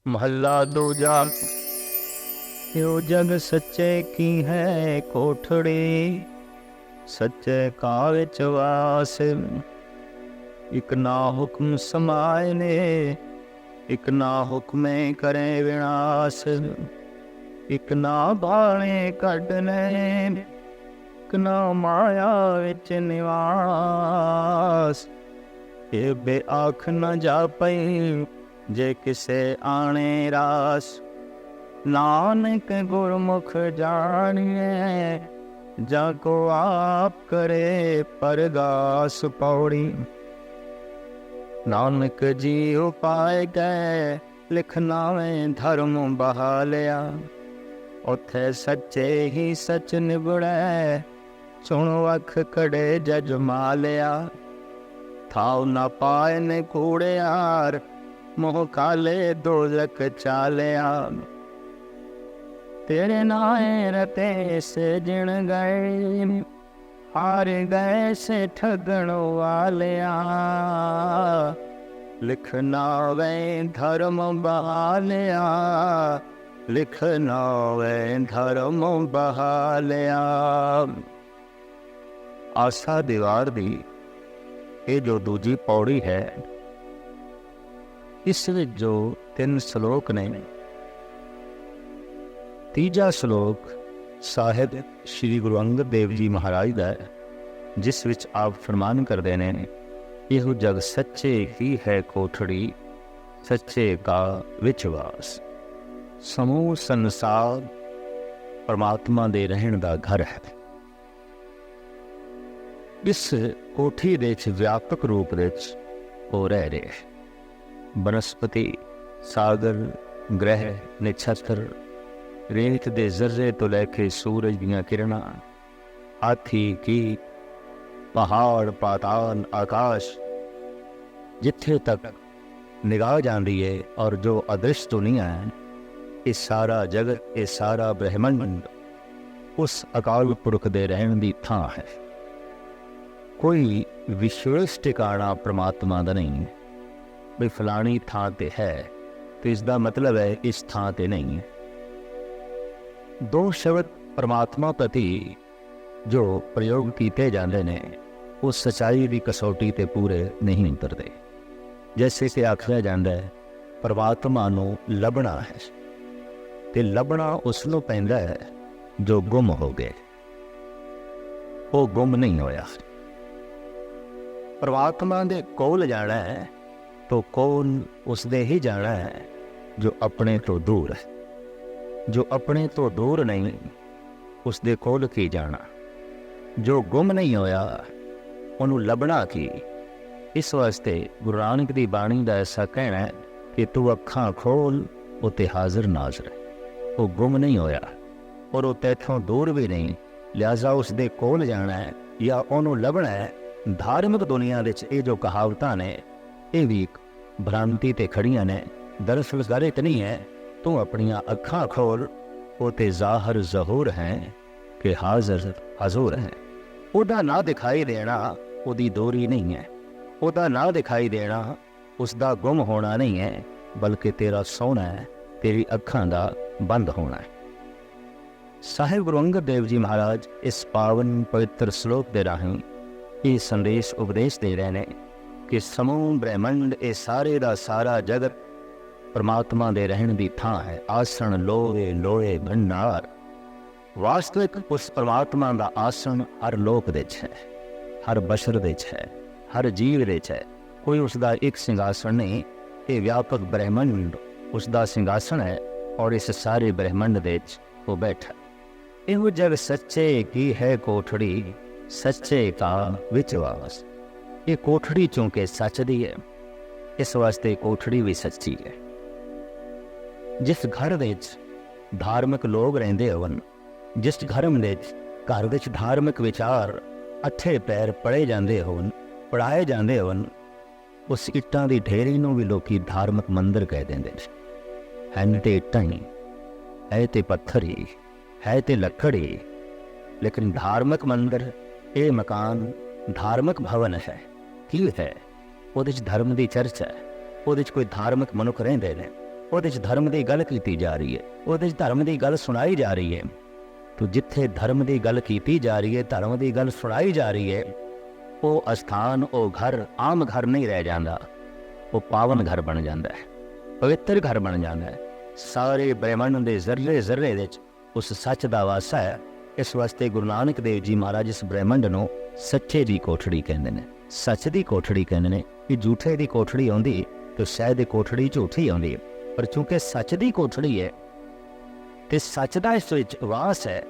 महला दूजा। यो जग सच्चे की है कोठड़ी, सच्चे का विच वास। इक ना हुक्म समाए ने, इक ना हुक्मे करे विनाश। इक ना भाणे कढने, इक ना माया विच निवास। ये बे आख न जापई, जे किसे आने रास। नानक गुरमुख जानिए, जाको आप करे परगास पौड़ी। नानक जी उपाय गए, लिखना में धर्म बहालिया। उथे सच्चे ही सच निबड़े, सुन अख कड़े जज मालिया। थाव न पाए ने कूड़े यार, मोह काले दोजक चालिया। तेरे नाए रते से जिण गए, हार गए से ठगण वालिया। लिखना वे धर्म बहालिया, लिखना वे धर्म बहालिया। आसा दीवार दी ये जो दूजी पौड़ी है, इस विच जो 3 श्लोक ने। तीजा श्लोक साहिब श्री गुरु अंगद देव जी महाराज का है, जिस विच आप फरमान करते हैं, यह जग सच्चे ही है कोठड़ी, सच्चे का विचवास। समूह संसार परमात्मा दे रहन दा घर है। इस कोठी दे व्यापक रूप दे वो रह रहे। बनस्पति, सागर, ग्रह, नक्षत्र, रेत दे जर्रे तो लैके सूरज दियां किरणा, हाथी की, पहाड़, पाताल, आकाश, जिथे तक निगाह जाती है और जो अदृश्य दुनिया है, ये सारा जगत, ये सारा ब्रह्मंड उस अकाल पुरख दे रहन दी थां है। कोई विशेष ठिकाना परमात्मा दा नहीं है, भी फलानी थां ते है तो इसका मतलब है इस थां ते नहीं है। दो शब्द परमात्मा प्रति जो प्रयोग किए जाते हैं, वो सच्चाई की कसौटी ते पूरे नहीं उतरते। जैसे कि आखिया जाता है, परमात्मा नूं लभना है, ते लभना उसनों पैंदा है जो गुम हो गए। वो गुम नहीं होया। परमात्मा दे कोल जाना है तो कोल उसदे ही जाना है जो अपने तो दूर है। जो अपने तो दूर नहीं, उसदे कोल की जाना। जो गुम नहीं होया, उन्होंने लभना की। इस वास्ते गुरु नानक दी बाणी दा ऐसा कहना है कि तू अखां खोल, उते हाजिर नाजर है। वो गुम नहीं होया और वो तैथों दूर भी नहीं, लिहाजा उसदे कोल जाना है या उन्होंने लभना है। धार्मिक दुनिया विच ये जो कहावतां ने, ये भी भ्रांति ते खड़ियां ने। दरअसल गलत नहीं है। तू अपनियां अखां खोल, उते ज़ाहिर ज़हूर हैं कि हाजिर हजूर हैं। उदा ना दिखाई देना उदी दूरी नहीं है, उदा ना दिखाई देना उसदा गुम होना नहीं है, बल्कि तेरा सोना है, तेरी अखां दा बंद होना है। साहिब गुरु अंगद देव जी महाराज इस पावन पवित्र श्लोक दे राहीं ये संदेश उपदेश दे रहे हैं कि समूह ब्रह्मंड, ये सारे दा सारा जगत परमात्मा दे रहन दी थां है। आसन लोहे लोहे भंडार। वास्तविक उस परमात्मा दा आसन हर लोक दे है, हर बशर दे है, हर जीव दे है। कोई उसका एक सिंहासन नहीं, ये व्यापक ब्रह्मंड उसका सिंहासन है और इस सारे ब्रह्मंड दे वो बैठा। यह जग सच्चे की है कोठड़ी, सच्चे का विचवास। ये कोठड़ी चूंकि सच दी है, इस वास्ते कोठड़ी भी सच्ची है। जिस घर दे धार्मिक लोग रहिंदे होवन, जिस घर विच धार्मिक विचार अच्छे पैर पढ़े जाते होवन, पढ़ाए जाते होवन, उस इट्टां दी ढेरी नूं भी लोकी धार्मिक मंदिर कह देंदे हैं। ते इट्टां ही है, ते पत्थर ही है, ते लकड़ ही। लेकिन धार्मिक मंदिर, ये मकान धार्मिक भवन है की है, वो धर्म की चर्चा है, वो कोई धार्मिक मनुख रहिंदे ने, ਉਹਦੇ 'ਚ ਧਰਮ ਦੀ ਗੱਲ ਕੀਤੀ ਜਾ ਰਹੀ ਹੈ, ਉਹਦੇ 'ਚ ਧਰਮ ਦੀ ਗੱਲ ਸੁਣਾਈ ਜਾ ਰਹੀ ਹੈ। ਤੋ ਜਿੱਥੇ ਧਰਮ ਦੀ ਗੱਲ ਕੀਤੀ ਜਾ ਰਹੀ ਹੈ, ਧਰਮ ਦੀ ਗੱਲ ਸੁਣਾਈ ਜਾ ਰਹੀ ਹੈ, ਉਹ ਅਸਥਾਨ, ਉਹ ਘਰ ਆਮ ਘਰ ਨਹੀਂ ਰਹਿ ਜਾਂਦਾ, ਉਹ ਪਾਵਨ ਘਰ ਬਣ ਜਾਂਦਾ ਹੈ, ਪਵਿੱਤਰ ਘਰ ਬਣ ਜਾਂਦਾ ਹੈ। ਸਾਰੇ ਬ੍ਰਹਿਮੰਡ ਦੇ ਜ਼ਰਰੇ ਜ਼ਰਰੇ ਵਿੱਚ ਉਸ ਸੱਚ ਦਾ ਵਾਸਾ ਹੈ। ਇਸ ਵਾਸਤੇ ਗੁਰੂ ਨਾਨਕ ਦੇਵ ਜੀ ਮਹਾਰਾਜ ਇਸ ਬ੍ਰਹਿਮੰਡ ਨੂੰ ਸੱਚੇ ਦੀ ਕੋਠੜੀ ਕਹਿੰਦੇ ਨੇ, ਸੱਚ ਦੀ ਕੋਠੜੀ ਕਹਿੰਦੇ ਨੇ। ਕਿ ਝੂਠੇ ਦੀ ਕੋਠੜੀ ਆਉਂਦੀ ਤਾਂ ਸ਼ਾਇਦ ਇਹ ਕੋਠੜੀ ਝੂਠੀ ਆਉਂਦੀ ਹੈ, ਪਰ ਚੂੰਕਿ ਸੱਚ ਦੀ ਕੋਠੜੀ ਹੈ ਤੇ ਸੱਚ ਦਾ ਇਸ ਵਿੱਚ ਵਾਸ ਹੈ,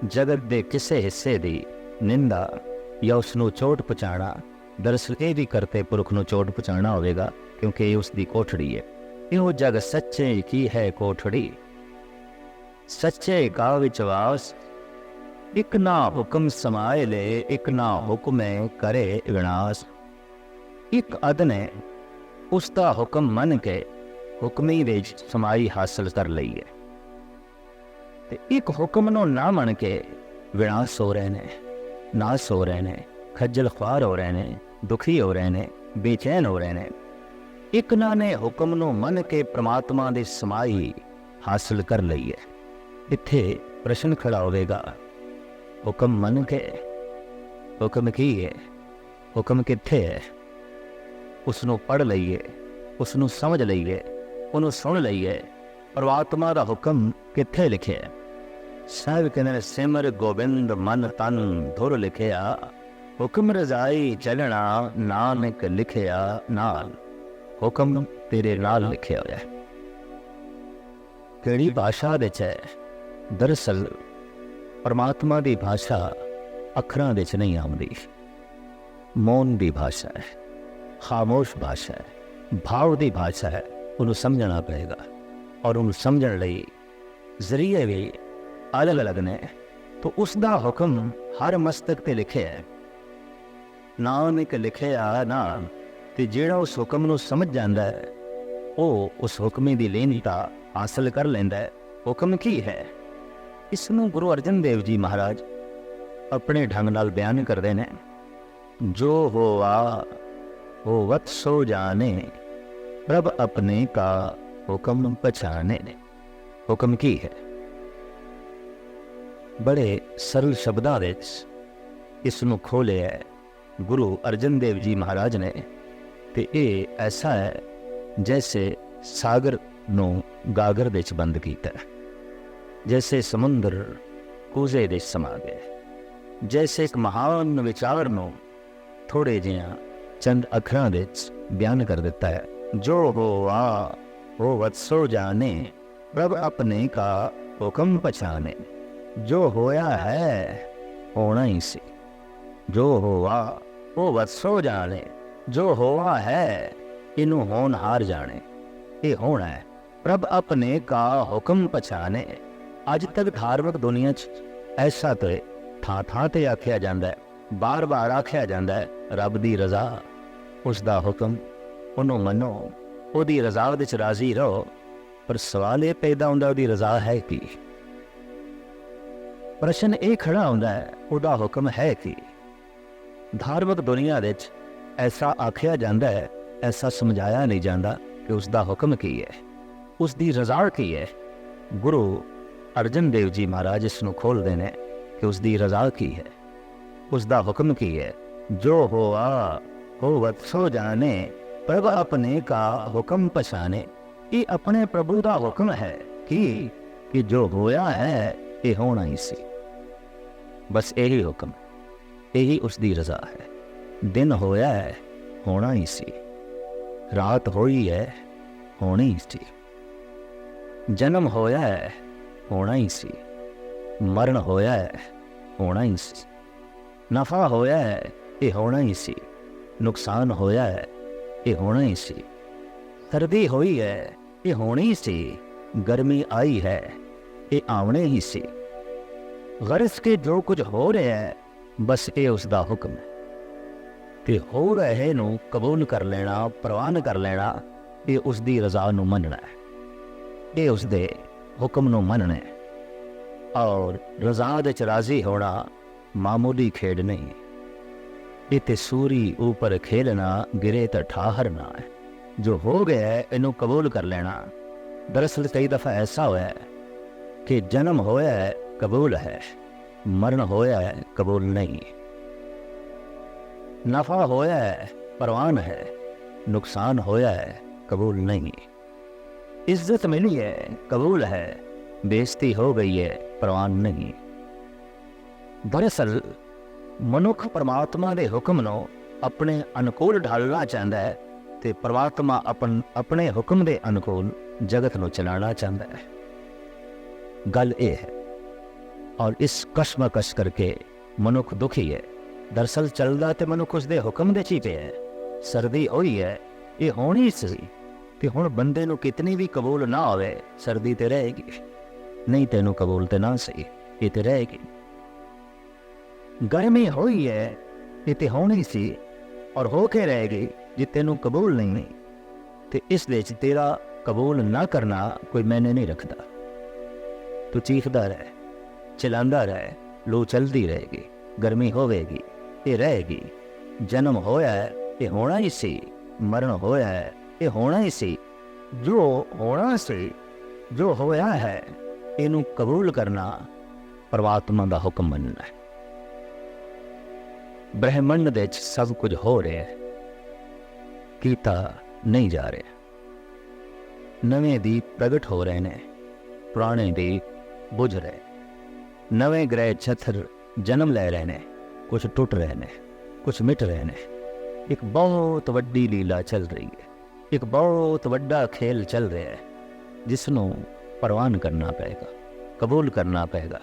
ਜਗਤ ਦੇ ਕਿਸੇ ਹਿੱਸੇ ਦੀ ਨਿੰਦਾ ਜਾਂ ਉਸ ਨੂੰ ਚੋਟ ਪਹੁੰਚਾਉਣਾ, ਦਰਅਸਲ ਇਹ ਵੀ ਕਰਤੇ ਪੁਰਖ ਨੂੰ ਚੋਟ ਪਹੁੰਚਾਉਣਾ ਹੋਵੇਗਾ, ਕਿਉਂਕਿ ਇਹ ਉਸ ਦੀ ਕੋਠੜੀ ਹੈ। ਇਹੋ ਜਗ ਸੱਚੇ ਕੀ ਹੈ ਕੋਠੜੀ, ਸੱਚੇ ਕਾ ਵਿੱਚ ਵਾਸ, ਇੱਕ ਨਾ ਹੁਕਮ ਸਮਾਏ ਲੈ, ਇੱਕ ਨਾ ਹੁਕਮੇ ਕਰੇ ਵਿਨਾਸ਼। ਇੱਕ ਅਦਨੇ ਉਸ ਦਾ ਹੁਕਮ ਮੰਨ ਕੇ ਹੁਕਮੀ ਵਿੱਚ ਸਮਾਈ ਹਾਸਲ ਕਰ ਲਈ ਹੈ, ਤੇ ਇੱਕ ਹੁਕਮ ਨੂੰ ਨਾ ਮੰਨ ਕੇ ਵਿਨਾਸ਼ ਹੋ ਰਹੇ ਨੇ, ਨਾਸ ਹੋ ਰਹੇ ਨੇ, ਖੱਜਲ ਖੁਆਰ ਹੋ ਰਹੇ ਨੇ, ਦੁਖੀ ਹੋ ਰਹੇ ਨੇ, ਬੇਚੈਨ ਹੋ ਰਹੇ ਨੇ। ਇੱਕ ਨਾ ਨੇ ਹੁਕਮ ਨੂੰ ਮੰਨ ਕੇ ਪ੍ਰਮਾਤਮਾ ਦੀ ਸਮਾਈ ਹਾਸਲ ਕਰ ਲਈ ਹੈ। ਇੱਥੇ ਪ੍ਰਸ਼ਨ ਖੜਾ ਹੋਵੇਗਾ, ਹੁਕਮ ਮੰਨ ਕੇ, ਹੁਕਮ ਕੀ ਹੈ, ਹੁਕਮ ਕਿੱਥੇ ਹੈ? ਉਸ ਨੂੰ ਪੜ੍ਹ ਲਈਏ, ਉਸ ਨੂੰ ਸਮਝ ਲਈਏ, ਉਹਨੂੰ ਸੁਣ ਲਈਏ। ਪਰਮਾਤਮਾ ਦਾ ਹੁਕਮ ਕਿੱਥੇ ਲਿਖਿਆ? ਸਾਹਿਬ ਕਹਿੰਦੇ ਨੇ, ਸਿਮਰ ਗੋਬਿੰਦ ਮਨ ਤਨ ਧੁਰ ਲਿਖਿਆ, ਹੁਕਮ ਰਜ਼ਾਈ ਚੱਲਣਾ ਨਾਨਕ ਲਿਖਿਆ ਨਾਲ। ਹੁਕਮ ਤੇਰੇ ਨਾਲ ਲਿਖਿਆ ਹੋਇਆ ਹੈ। ਕਿਹੜੀ ਭਾਸ਼ਾ ਵਿੱਚ ਹੈ? ਦਰਅਸਲ ਪਰਮਾਤਮਾ ਦੀ ਭਾਸ਼ਾ ਅੱਖਰਾਂ ਵਿੱਚ ਨਹੀਂ ਆਉਂਦੀ, ਮੌਨ ਦੀ ਭਾਸ਼ਾ ਹੈ, ਖਾਮੋਸ਼ ਭਾਸ਼ਾ ਹੈ, ਭਾਵ ਦੀ ਭਾਸ਼ਾ ਹੈ। ਉਹਨੂੰ ਸਮਝਣਾ ਪਏਗਾ, ਔਰ ਉਹਨੂੰ ਸਮਝਣ ਲਈ ਜ਼ਰੀਏ ਵੀ ਅਲੱਗ ਅਲੱਗ ਨੇ। ਤਾਂ ਉਸ ਦਾ ਹੁਕਮ ਹਰ ਮਸਤਕ ਤੇ ਲਿਖਿਆ ਹੈ, ਨਾਨਕ ਲਿਖਿਆ ਨਾਲ। ਤੇ ਜਿਹੜਾ ਉਸ ਹੁਕਮ ਨੂੰ ਸਮਝ ਜਾਂਦਾ ਹੈ, ਉਹ ਉਸ ਹੁਕਮੇ ਦੀ ਲੈਣਤਾ ਹਾਸਲ ਕਰ ਲੈਂਦਾ ਹੈ। ਹੁਕਮ ਕੀ ਹੈ? ਇਸ ਨੂੰ ਗੁਰੂ ਅਰਜਨ ਦੇਵ ਜੀ ਮਹਾਰਾਜ ਆਪਣੇ ਢੰਗ ਨਾਲ ਬਿਆਨ ਕਰਦੇ ਨੇ, ਜੋ ਹੋਵਾ ਹੋਵਤ ਸੋ ਜਾਣੇ, ਪ੍ਰਭ ਆਪਣੇ ਕਾ ਹੁਕਮ ਪਛਾਣੇ। ਹੁਕਮ ਕੀ ਹੈ? ਬੜੇ ਸਰਲ ਸ਼ਬਦਾਂ ਵਿੱਚ ਇਸ ਨੂੰ ਖੋਲ੍ਹਿਆ ਹੈ ਗੁਰੂ ਅਰਜਨ ਦੇਵ ਜੀ ਮਹਾਰਾਜ ਨੇ। ਤੇ ਇਹ ਐਸਾ ਹੈ ਜੈਸੇ ਸਾਗਰ ਨੂੰ ਗਾਗਰ ਵਿੱਚ ਬੰਦ ਕੀਤਾ, ਜੈਸੇ ਸਮੁੰਦਰ ਕੂਜ਼ੇ ਵਿੱਚ ਸਮਾ ਗਿਆ, ਜੈਸੇ ਇੱਕ ਮਹਾਨ ਵਿਚਾਰ ਨੂੰ ਥੋੜੇ ਜਿਹਾ ਚੰਦ ਅੱਖਰਾਂ ਵਿੱਚ ਬਿਆਨ ਕਰ ਦਿੱਤਾ ਹੈ। ਜੋ ਹੋਵਾ ਹੋਵਤ ਸੋ ਜਾਣੇ, ਪ੍ਰਭ ਆਪਣੇ ਕਾ ਹੁਕਮ ਪਛਾਣੇ। ਜੋ ਹੋਇਆ ਹੈ ਹੋਣਾ ਹੀ ਸੀ, ਜੋ ਹੋਵਾ ਹੋਵਤ ਸੋ ਜਾਣੇ। ਜੋ ਹੋਇਆ ਹੈ ਇਹਨੂੰ ਹੋਣਹਾਰ ਜਾਣੇ, ਇਹ ਹੋਣਾ ਹੈ। ਪ੍ਰਭ ਆਪਣੇ ਕਾ ਹੁਕਮ ਪਛਾਣੇ। ਅੱਜ ਤੱਕ ਧਾਰਮਿਕ ਦੁਨੀਆ 'ਚ ਐਸਾ ਤੇ ਥਾਂ ਥਾਂ ਤੇ ਆਖਿਆ ਜਾਂਦਾ ਹੈ, ਬਾਰ ਬਾਰ ਆਖਿਆ ਜਾਂਦਾ ਹੈ, ਰੱਬ ਦੀ ਰਜ਼ਾ, ਉਸ ਦਾ ਹੁਕਮ, ਉਹਨੂੰ ਮੰਨੋ, ਉਹਦੀ ਰਜ਼ਾ ਵਿੱਚ ਰਾਜ਼ੀ ਰਹੋ। ਪਰ ਸਵਾਲ ਇਹ ਪੈਦਾ ਹੁੰਦਾ, ਉਹਦੀ ਰਜ਼ਾ ਹੈ ਕੀ? ਪ੍ਰਸ਼ਨ ਇਹ ਖੜਾ ਹੁੰਦਾ ਹੈ, ਉਹਦਾ ਹੁਕਮ ਹੈ ਕੀ? ਧਾਰਮਿਕ ਦੁਨੀਆ ਵਿੱਚ ਐਸਾ ਆਖਿਆ ਜਾਂਦਾ ਹੈ, ਐਸਾ ਸਮਝਾਇਆ ਨਹੀਂ ਜਾਂਦਾ ਕਿ ਉਸ ਦਾ ਹੁਕਮ ਕੀ ਹੈ, ਉਸ ਦੀ ਰਜ਼ਾ ਕੀ ਹੈ। ਗੁਰੂ ਅਰਜਨ ਦੇਵ ਜੀ ਮਹਾਰਾਜ ਇਸ ਨੂੰ ਖੋਲ੍ਹਦੇ ਨੇ ਕਿ ਉਸ ਦੀ ਰਜ਼ਾ ਕੀ ਹੈ, ਉਸ ਦਾ ਹੁਕਮ ਕੀ ਹੈ। ਜੋ ਹੋਆ ਹੋਵਤ ਸੋ ਜਾਣੇ, ਪ੍ਰਭ ਆਪਣੇ ਕਾ ਹੁਕਮ ਪਛਾਣੇ। ਇਹ ਆਪਣੇ ਪ੍ਰਭੂ ਦਾ ਹੁਕਮ ਹੈ ਕਿ ਜੋ ਹੋਇਆ ਹੈ ਇਹ ਹੋਣਾ ਹੀ ਸੀ। ਬਸ ਇਹੀ ਹੁਕਮ, ਇਹੀ ਉਸ ਦੀ ਰਜ਼ਾ ਹੈ। ਦਿਨ ਹੋਇਆ ਹੈ, ਹੋਣਾ ਹੀ ਸੀ। ਰਾਤ ਹੋਈ ਹੈ, ਹੋਣੀ ਹੀ ਸੀ। ਜਨਮ ਹੋਇਆ ਹੈ, ਹੋਣਾ ਹੀ ਸੀ। ਮਰਨ ਹੋਇਆ ਹੈ, ਹੋਣਾ ਹੀ ਸੀ। ਨਫਾ ਹੋਇਆ ਹੈ, ਇਹ ਹੋਣਾ ਹੀ ਸੀ। ਨੁਕਸਾਨ ਹੋਇਆ ਹੈ, ਇਹ ਹੋਣਾ ਹੀ ਸੀ। ਸਰਦੀ ਹੋਈ ਹੈ, ਇਹ ਹੋਣੀ ਸੀ। ਗਰਮੀ ਆਈ ਹੈ, ਇਹ ਆਉਣੇ ਹੀ ਸੀ। ਗਰਜ਼ ਕੇ ਜੋ ਕੁਝ ਹੋ ਰਿਹਾ ਹੈ, ਬਸ ਇਹ ਉਸ ਦਾ ਹੁਕਮ ਹੈ। ਤੇ ਹੋ ਰਹੇ ਨੂੰ ਕਬੂਲ ਕਰ ਲੈਣਾ, ਪ੍ਰਵਾਨ ਕਰ ਲੈਣਾ, ਇਹ ਉਸ ਦੀ ਰਜ਼ਾ ਨੂੰ ਮੰਨਣਾ ਹੈ, ਇਹ ਉਸ ਦੇ ਹੁਕਮ ਨੂੰ ਮੰਨਣਾ ਹੈ। ਔਰ ਰਜ਼ਾ ਵਿੱਚ ਰਾਜ਼ੀ ਹੋਣਾ ਮਾਮੂਲੀ ਖੇਡ ਨਹੀਂ। ਇਹ ਤੇ ਸੂਰੀ ਉੱਪਰ ਖੇਲਣਾ, ਗਿਰੇ ਤਾਂ ਠਾਹਰ ਨਾ ਹੈ। ਜੋ ਹੋ ਗਿਆ ਹੈ ਇਹਨੂੰ ਕਬੂਲ ਕਰ ਲੈਣਾ, दरअसल कई दफ़ा ऐसा होया है कि जन्म होया है कबूल है, मरण होया है कबूल नहीं, नफ़ा होया है परवान है, नुकसान होया है कबूल नहीं, इज्जत मिली है कबूल है, बेइज्जती हो गई है परवान नहीं। दरअसल मनुख परमात्मा के हुक्म नूं अपने अनुकूल ढालना चाहता है तो परमात्मा अपने हुक्म के अनुकूल जगत नूं चलाना चाहता है। गल ये है, और इस कशमकश करके मनुख दुखी है। दरअसल चलदा तो मनुख उसके हुक्म दे ची पे है। सर्दी हुई है, ये होनी सी ते हुण बंदे नूं कितनी भी कबूल ना होवे सर्दी ते रहेगी, नहीं तेनू कबूल ते ना सही ये ते रहेगी। गर्मी हुई है, ये ते होनी सी और होके रहेगी जे तेनू कबूल नहीं तो इस दे तेरा कबूल ना करना कोई मैंने नहीं रखता। तू चीखदा रह, चिल्लांदा रह, लू चलती रहेगी, गर्मी होवेगी, ये रहेगी। जन्म होया है, ये होना ही सी, मरण होया है, ये होना ही सी। जो होना सी, जो होया है, इनू कबूल करना परमात्मा का हुक्म मनना है। ब्रह्मंड दे सब कुछ हो रहा है, कीता नहीं जा रहा। नवे दीप प्रगट हो रहे ने, पुराने दीप बुझ रहे। नवे ग्रह छत्र जन्म ले रहे ने, कुछ टुट रहे ने, कुछ मिट रहे ने। एक बहुत वड्डी लीला चल रही है, एक बहुत वड्डा खेल चल रहा है, जिसनों परवान करना पेगा, कबूल करना पेगा।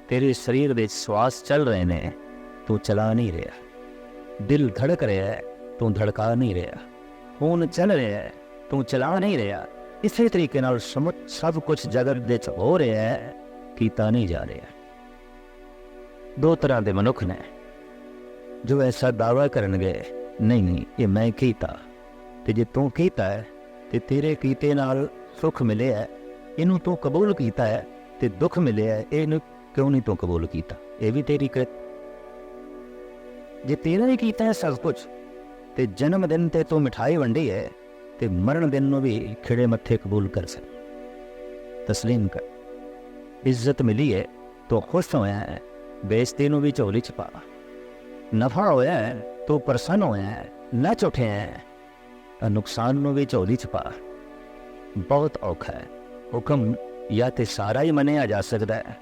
तेरे शरीर दे श्वास चल रहे ने, तू चला नहीं रहा। दिल धड़क रहा है, तू धड़का नहीं रहा। खून चल रहा है, तू चला नहीं रहा। इसी तरीके नाल सब कुछ जगत दे हो रहा है, कीता नहीं जा रहा। दो तरह के मनुख ने जो ऐसा दावा करनगे, नहीं ये मैं कीता, ते जे तू कीता है ते तेरे कीते नाल सुख मिले है, इनू तू कबूल कीता है, ते दुख मिले है, इनू क्यों नहीं तू कबूल कीता? ये भी तेरी कृत। जे तेरा ही कीता है सब कुछ, ते जन्म दिन ते तू मिठाई वंडी है, ते मरण दिन नू भी खिड़े मत्थे कबूल कर सक, तस्लीम कर। इज्जत मिली है तो खुश होया है, बेइज्जती नू भी झोली च पा। नफा होया है तो प्रसन्न होया है, नच उठे हैं, नुकसान नू भी झोली च पा। बहुत औखा है। हुक्म या तो सारा ही मनिया जा सकता है,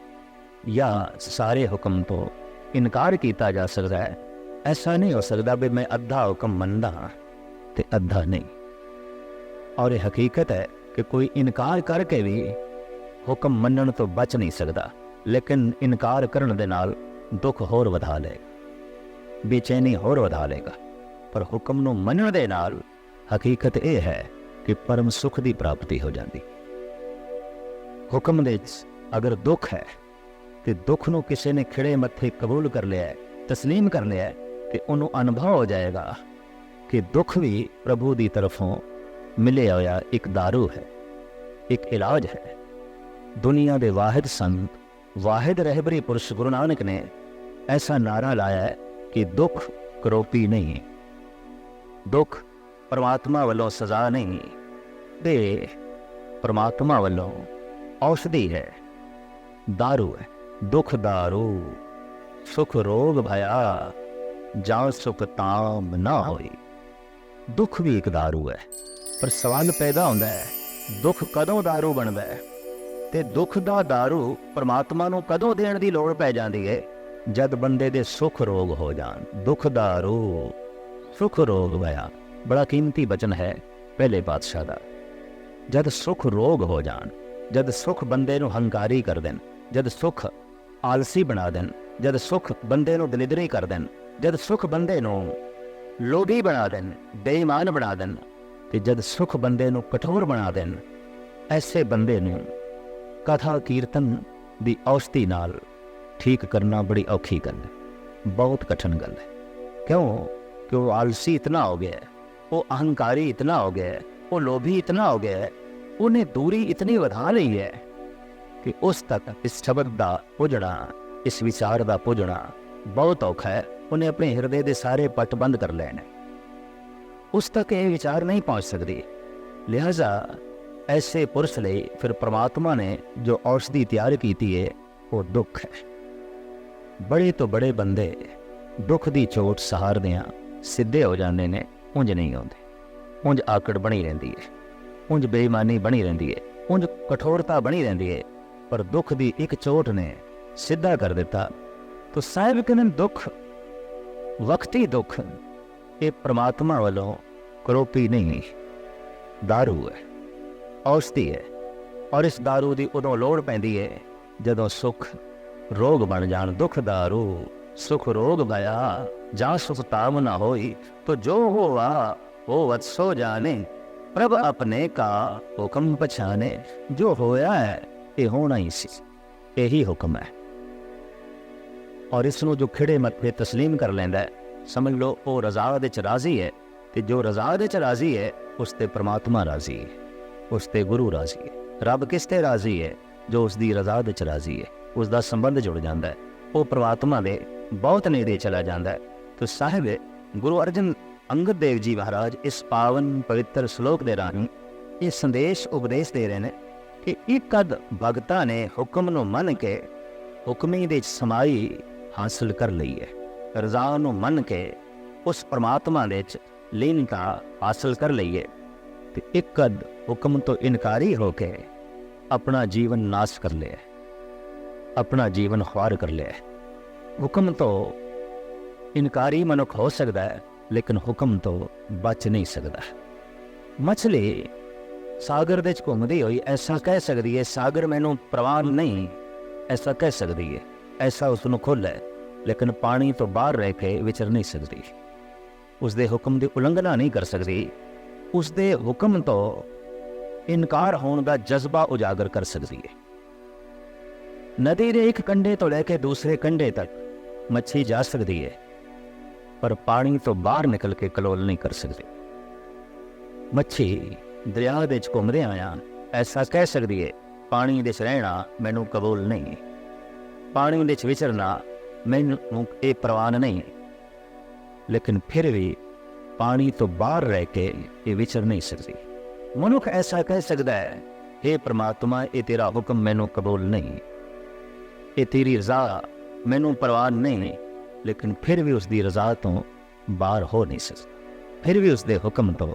या सारे हुक्म तो इनकार किया जा सकता है। ऐसा नहीं हो सकता भी मैं अद्धा हुक्म मनदा ते अद्धा नहीं। और ये हकीकत है कि कोई इनकार करके भी हुक्म मनन तो बच नहीं सकता, लेकिन इनकार करने दे नाल दुख होर वधा लेगा, बेचैनी होर वधा लेगा। पर हुक्म नूं मनन दे नाल हकीकत यह है कि परम सुख की प्राप्ति हो जाती। हुक्म दे अगर दुख है तो दुख नूं किसी ने खिड़े मत्थे कबूल कर लिया है, तस्लीम कर लिया है, तो उन्होंने अनुभव हो जाएगा कि दुख भी प्रभु की तरफों मिले होया एक दारू है, एक इलाज है। दुनिया के वाहिद संत, वाहिद रहबरी पुरुष गुरु नानक ने ऐसा नारा लाया है कि दुख करोपी नहीं, दुख परमात्मा वालों सजा नहीं, दे परमात्मा वालों औषधि है, दारू है। दुख दारू सुख रोग भया, जां सुख ताम ना होई। दुख भी एक दारू है, पर सवाल पैदा होता है, दुख कदों दारू बनता है, ते दुख दा दारू परमात्मा नूं कदों देण दी लोड़ पै जाती है? जद बंदे दे सुख रोग हो जान। दुख दारू सुख रोग भया, बड़ा कीमती वचन है पहले पातशाह दा। जद सुख रोग हो जान, जद सुख बंदे नूं हंकारी कर देन, जद सुख आलसी बना देन, जद सुख बंदे नूं दलिदरी कर देन, जद सुख बंदे नूं लोभी बना देन, बेईमान बना देन, ते जद सुख बंदे नूं कठोर बना देन, ऐसे बंदे नूं कथा कीर्तन दी औषधि नाल ठीक करना बड़ी औखी गल है, बहुत कठिन गल है। क्यों? कि वो आलसी इतना हो गया है, वो अहंकारी इतना हो गया है, वो लोभी इतना हो गया है, उन्हें दूरी इतनी वधा रही है कि उस तक इस शब्द का पुजना, इस विचार का पुजना बहुत औखा है। उन्हें अपने हृदय के सारे पट बंद कर लेने, उस तक ये विचार नहीं पहुँच सकती। लिहाजा ਐਸੇ ਪੁਰਸ਼ ਲਈ ਫਿਰ ਪ੍ਰਮਾਤਮਾ ਨੇ ਜੋ ਔਸ਼ਧੀ ਤਿਆਰ ਕੀਤੀ ਹੈ ਉਹ ਦੁੱਖ ਹੈ। ਬੜੇ ਤੋਂ ਬੜੇ ਬੰਦੇ ਦੁੱਖ ਦੀ ਚੋਟ ਸਹਾਰਦਿਆਂ ਸਿੱਧੇ ਹੋ ਜਾਂਦੇ ਨੇ, ਉਂਝ ਨਹੀਂ ਆਉਂਦੇ। ਉਂਝ ਆਕੜ ਬਣੀ ਰਹਿੰਦੀ ਹੈ, ਉਂਝ ਬੇਈਮਾਨੀ ਬਣੀ ਰਹਿੰਦੀ ਹੈ, ਉਂਝ ਕਠੋਰਤਾ ਬਣੀ ਰਹਿੰਦੀ ਹੈ। ਪਰ ਦੁੱਖ ਦੀ ਇੱਕ ਚੋਟ ਨੇ ਸਿੱਧਾ ਕਰ ਦਿੱਤਾ। ਤਾਂ ਸਾਹਿਬ ਕਹਿੰਦੇ ਦੁੱਖ ਵਕਤੀ ਦੁੱਖ ਇਹ ਪ੍ਰਮਾਤਮਾ ਵੱਲੋਂ ਕਰੋਪੀ ਨਹੀਂ, ਦਾਰੂ ਹੈ, ਔਸ਼ਧੀ ਹੈ। ਔਰ ਇਸ ਦਾਰੂ ਦੀ ਉਦੋਂ ਲੋੜ ਪੈਂਦੀ ਹੈ ਜਦੋਂ ਸੁੱਖ ਰੋਗ ਬਣ ਜਾਣ। ਦੁੱਖ ਦਾਰੂ ਸੁਖ ਰੋਗ ਭਇਆ, ਜਾਂ ਸੁਖ ਤਾਮ ਨਾ ਹੋਈ ਤੋ ਜੋ ਹੋਵਾ ਉਹ ਵਤਸੋ ਜਾਣੇ, ਪ੍ਰਭ ਆਪਣੇ ਕਾ ਹੁਕਮ ਪਛਾਣੇ। ਜੋ ਹੋਇਆ ਹੈ ਇਹ ਹੋਣਾ ਹੀ ਸੀ, ਇਹੀ ਹੁਕਮ ਹੈ। ਔਰ ਇਸ ਨੂੰ ਜੋ ਖਿੜੇ ਮੱਥੇ ਤਸਲੀਮ ਕਰ ਲੈਂਦਾ ਹੈ, ਸਮਝ ਲਓ ਉਹ ਰਜ਼ਾ ਦੇ ਚ ਰਾਜ਼ੀ ਹੈ। ਤੇ ਜੋ ਰਜ਼ਾ ਦੇ ਚ ਰਾਜ਼ੀ ਹੈ ਉਸ ਤੇ ਪ੍ਰਮਾਤਮਾ ਰਾਜ਼ੀ ਹੈ, ਉਸ ਤੇ ਗੁਰੂ ਰਾਜ਼ੀ ਹੈ। ਰੱਬ ਕਿਸ ਤੇ ਰਾਜ਼ੀ ਹੈ? ਜੋ ਉਸ ਦੀ ਰਜ਼ਾ ਦੇ ਚ ਰਾਜ਼ੀ ਹੈ। ਉਸ ਦਾ ਸੰਬੰਧ ਜੁੜ ਜਾਂਦਾ ਹੈ, ਉਹ ਪ੍ਰਮਾਤਮਾ ਦੇ ਬਹੁਤ ਨੇੜੇ ਚਲਾ ਜਾਂਦਾ ਹੈ। ਤੋ ਸਾਹਿਬ ਗੁਰੂ ਅਰਜਨ ਅੰਗਦ ਦੇਵ ਜੀ ਮਹਾਰਾਜ ਇਸ ਪਾਵਨ ਪਵਿੱਤਰ ਸ਼ਲੋਕ ਦੇ ਰਾਹੀਂ ਇਹ ਸੰਦੇਸ਼ ਉਪਦੇਸ਼ ਦੇ ਰਹੇ ਨੇ ਕਿ ਇੱਕ ਅਦ ਭਗਤਾਂ ਨੇ ਹੁਕਮ ਨੂੰ ਮੰਨ ਕੇ ਹੁਕਮੀ ਦੇ ਸਮਾਈ ਹਾਸਲ ਕਰ ਲਈ ਹੈ। ਰਜ਼ਾ ਨੂੰ ਮੰਨ ਕੇ ਉਸ ਪ੍ਰਮਾਤਮਾ ਦੇ ਚ ਲੀਨਤਾ ਹਾਸਲ ਕਰ ਲਈਏ। ਤੇ ਇੱਕ ਅਦ ਹੁਕਮ ਤੋਂ ਇਨਕਾਰੀ ਹੋ ਕੇ ਆਪਣਾ ਜੀਵਨ ਨਾਸ਼ ਕਰ ਲਿਆ, ਆਪਣਾ ਜੀਵਨ ਖੁਆਰ ਕਰ ਲਿਆ। ਹੁਕਮ ਤੋਂ ਇਨਕਾਰੀ ਮਨੁੱਖ ਹੋ ਸਕਦਾ ਹੈ, ਲੇਕਿਨ ਹੁਕਮ ਤੋਂ ਬਚ ਨਹੀਂ ਸਕਦਾ। ਮਛਲੀ ਸਾਗਰ ਦੇ ਚ ਘੁੰਮਦੀ ਹੋਈ ਐਸਾ ਕਹਿ ਸਕਦੀ ਹੈ ਸਾਗਰ ਮੈਨੂੰ ਪ੍ਰਵਾਹ ਨਹੀਂ, ਐਸਾ ਕਹਿ ਸਕਦੀ ਹੈ, ਐਸਾ ਉਸ ਨੂੰ ਖੁੱਲ੍ਹ ਹੈ। ਲੇਕਿਨ ਪਾਣੀ ਤੋਂ ਬਾਹਰ ਰਹਿ ਕੇ ਵਿਚਰ ਨਹੀਂ ਸਕਦੀ, ਉਸਦੇ ਹੁਕਮ ਦੀ ਉਲੰਘਣਾ ਨਹੀਂ ਕਰ ਸਕਦੀ, ਉਸਦੇ ਹੁਕਮ ਤੋਂ ਇਨਕਾਰ ਹੋਣ ਦਾ ਜਜ਼ਬਾ ਉਜਾਗਰ ਕਰ ਸਕਦੀ ਹੈ। ਨਦੀ ਦੇ ਇੱਕ ਕੰਢੇ ਤੋਂ ਲੈ ਕੇ ਦੂਸਰੇ ਕੰਢੇ ਤੱਕ ਮੱਛੀ ਜਾ ਸਕਦੀ ਹੈ, ਪਰ ਪਾਣੀ ਤੋਂ ਬਾਹਰ ਨਿਕਲ ਕੇ ਕਲੋਲ ਨਹੀਂ ਕਰ ਸਕਦੀ। ਮੱਛੀ ਦਰਿਆ ਦੇ ਵਿੱਚ ਘੁੰਮਦੇ ਆਇਆ ਐਸਾ ਕਹਿ ਸਕਦੀ ਹੈ ਪਾਣੀ ਦੇ ਵਿੱਚ ਰਹਿਣਾ ਮੈਨੂੰ ਕਬੂਲ ਨਹੀਂ, ਪਾਣੀ ਦੇ ਵਿੱਚ ਵਿਚਰਨਾ ਮੈਨੂੰ ਇਹ ਪ੍ਰਵਾਨ ਨਹੀਂ। ਲੇਕਿਨ ਫਿਰ ਵੀ ਪਾਣੀ ਤੋਂ ਬਾਹਰ ਰਹਿ ਕੇ ਇਹ ਵਿਚਰ ਨਹੀਂ ਸਕਦੀ। ਮਨੁੱਖ ਐਸਾ ਕਹਿ ਸਕਦਾ ਹੈ हे ਪ੍ਰਮਾਤਮਾ ਇਹ ਤੇਰਾ ਹੁਕਮ ਮੈਨੂੰ ਕਬੂਲ ਨਹੀਂ, ਇਹ ਤੇਰੀ ਰਜ਼ਾ ਮੈਨੂੰ ਪ੍ਰਵਾਨ ਨਹੀਂ। ਲੇਕਿਨ ਫਿਰ ਵੀ ਉਸ ਦੀ ਰਜ਼ਾ ਤੋਂ ਬਾਹਰ ਹੋ ਨਹੀਂ ਸਕਦਾ, ਫਿਰ ਵੀ ਉਸ ਦੇ ਹੁਕਮ ਤੋਂ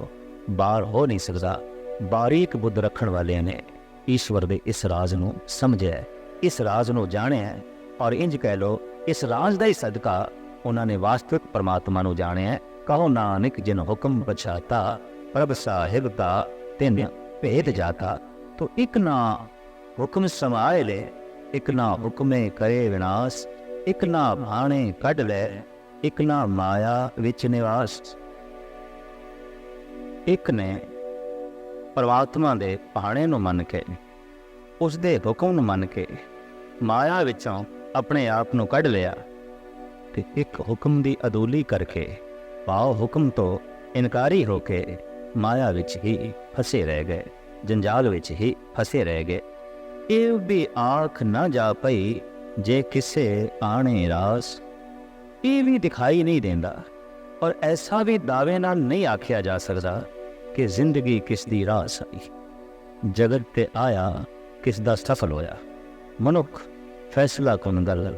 ਬਾਹਰ ਹੋ ਨਹੀਂ ਸਕਦਾ। ਬਾਰੀਕ ਬੁੱਧ ਰੱਖਣ ਵਾਲਿਆਂ ਨੇ ਈਸ਼ਵਰ ਦੇ ਇਸ ਰਾਜ ਨੂੰ ਸਮਝਿਆ, ਇਸ ਰਾਜ ਨੂੰ ਜਾਣਿਆ, ਔਰ ਇੰਜ ਕਹਿ ਲਓ ਇਸ ਰਾਜ ਦਾ ਹੀ ਸਦਕਾ ਉਹਨਾਂ ਨੇ ਵਾਸਤਵਿਕ ਪਰਮਾਤਮਾ ਨੂੰ ਜਾਣਿਆ। ਕਹੋ ਨਾਨਕ ਜਿਨ ਹੁਕਮ ਪਛਾਤਾ, ਪ੍ਰਭ ਸਾਹਿਬ ਦਾ ਤਿਨ ਭੇਦ ਜਾਤਾ। ਤੋ ਇੱਕ ਨਾ ਹੁਕਮ ਸਮਾਏ ਲੈ, ਇੱਕ ਨਾ ਹੁਕਮੇ ਕਰੇ ਵਿਨਾਸ਼, ਇੱਕ ਨਾ ਭਾਣੇ ਕੱਢ ਲੈ, ਇੱਕ ਨਾ ਮਾਇਆ ਵਿੱਚ ਨਿਵਾਸ। ਇੱਕ ਨੇ ਪਰਮਾਤਮਾ ਦੇ ਭਾਣੇ ਨੂੰ ਮੰਨ ਕੇ, ਉਸ ਦੇ ਹੁਕਮ ਨੂੰ ਮੰਨ ਕੇ ਮਾਇਆ ਵਿੱਚੋਂ ਆਪਣੇ ਆਪ ਨੂੰ ਕੱਢ ਲਿਆ, ਤੇ ਇੱਕ ਹੁਕਮ ਦੀ ਅਦੂਲੀ ਕਰਕੇ ਭਾਵ ਹੁਕਮ ਤੋਂ ਇਨਕਾਰੀ ਹੋ ਕੇ ਮਾਇਆ ਵਿੱਚ ਹੀ ਫਸੇ ਰਹਿ ਗਏ, ਜੰਜਾਲ ਵਿੱਚ ਹੀ ਫਸੇ ਰਹਿ ਗਏ। ਇਹ ਵੀ ਆਖ ਨਾ ਜਾ ਪਈ ਜੇ ਕਿਸੇ ਆਣੇ ਰਾਸ, ਇਹ ਵੀ ਦਿਖਾਈ ਨਹੀਂ ਦਿੰਦਾ, ਔਰ ਐਸਾ ਵੀ ਦਾਅਵੇ ਨਾਲ ਨਹੀਂ ਆਖਿਆ ਜਾ ਸਕਦਾ ਕਿ ਜ਼ਿੰਦਗੀ ਕਿਸ ਦੀ ਰਾਸ ਆਈ, ਜਗਤ ਤੇ ਆਇਆ ਕਿਸ ਦਾ ਸਫਲ ਹੋਇਆ। ਮਨੁੱਖ ਫੈਸਲਾ ਕਰਨ ਗੱਲ